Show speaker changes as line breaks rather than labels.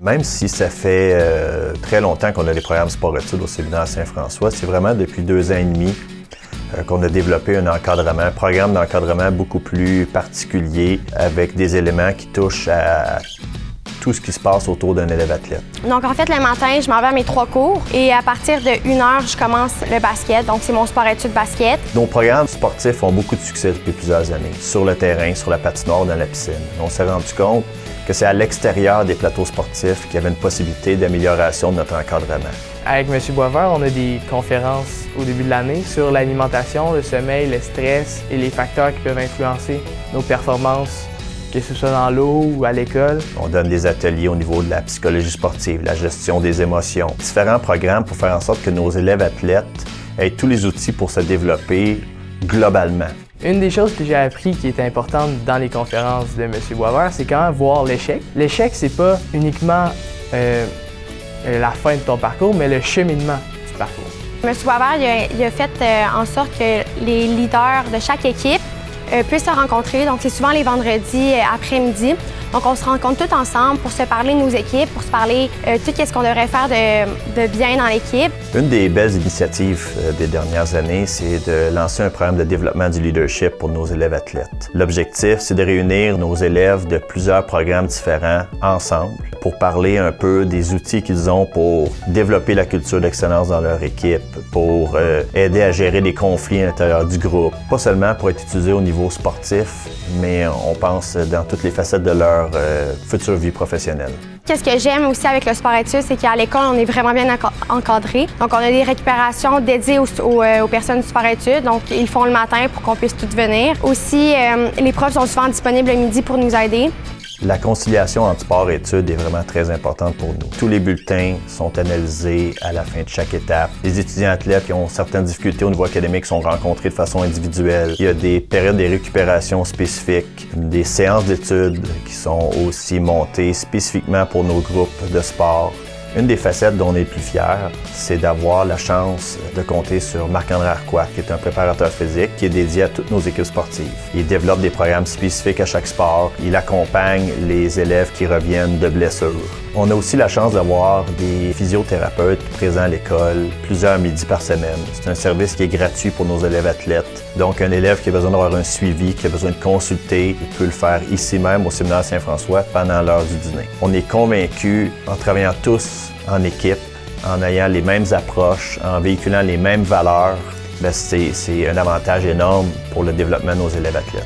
Même si ça fait très longtemps qu'on a les programmes sport-études au séminaire Saint-François, c'est vraiment depuis 2 ans et demi qu'on a développé un programme d'encadrement beaucoup plus particulier avec des éléments qui touchent à tout ce qui se passe autour d'un élève athlète.
Donc en fait, le matin, je m'en vais à mes 3 cours et à partir de 1h, je commence le basket. Donc c'est mon sport-études basket.
Nos programmes sportifs ont beaucoup de succès depuis plusieurs années, sur le terrain, sur la patinoire, dans la piscine. On s'est rendu compte que c'est à l'extérieur des plateaux sportifs qu'il y avait une possibilité d'amélioration de notre encadrement.
Avec M. Boisvert, on a des conférences au début de l'année sur l'alimentation, le sommeil, le stress et les facteurs qui peuvent influencer nos performances, que ce soit dans l'eau ou à l'école.
On donne des ateliers au niveau de la psychologie sportive, la gestion des émotions, différents programmes pour faire en sorte que nos élèves athlètes aient tous les outils pour se développer globalement.
Une des choses que j'ai appris qui est importante dans les conférences de M. Boisvert, c'est quand même voir l'échec. L'échec, c'est pas uniquement la fin de ton parcours, mais le cheminement du parcours.
M. Boisvert, il a fait en sorte que les leaders de chaque équipe puissent se rencontrer. Donc, c'est souvent les vendredis après-midi. Donc, on se rencontre tous ensemble pour se parler de nos équipes, pour se parler tout ce qu'on devrait faire de bien dans l'équipe.
Une des belles initiatives des dernières années, c'est de lancer un programme de développement du leadership pour nos élèves athlètes. L'objectif, c'est de réunir nos élèves de plusieurs programmes différents ensemble pour parler un peu des outils qu'ils ont pour développer la culture d'excellence dans leur équipe, pour aider à gérer les conflits à l'intérieur du groupe. Pas seulement pour être utilisés au niveau sportif, mais on pense dans toutes les facettes de leur future vie professionnelle.
Qu'est-ce que j'aime aussi avec le sport-études, c'est qu'à l'école, on est vraiment bien encadré. Donc, on a des récupérations dédiées aux personnes du sport-études. Donc, ils font le matin pour qu'on puisse toutes venir. Aussi, les profs sont souvent disponibles le midi pour nous aider.
La conciliation entre sport et études est vraiment très importante pour nous. Tous les bulletins sont analysés à la fin de chaque étape. Les étudiants athlètes qui ont certaines difficultés au niveau académique sont rencontrés de façon individuelle. Il y a des périodes de récupération spécifiques, des séances d'études qui sont aussi montées spécifiquement pour nos groupes de sport. Une des facettes dont on est le plus fier, c'est d'avoir la chance de compter sur Marc-André Arquois, qui est un préparateur physique qui est dédié à toutes nos équipes sportives. Il développe des programmes spécifiques à chaque sport. Il accompagne les élèves qui reviennent de blessures. On a aussi la chance d'avoir des physiothérapeutes présents à l'école plusieurs midis par semaine. C'est un service qui est gratuit pour nos élèves athlètes. Donc, un élève qui a besoin d'avoir un suivi, qui a besoin de consulter, il peut le faire ici même au séminaire Saint-François pendant l'heure du dîner. On est convaincus, en travaillant tous en équipe, en ayant les mêmes approches, en véhiculant les mêmes valeurs, c'est un avantage énorme pour le développement de nos élèves athlètes.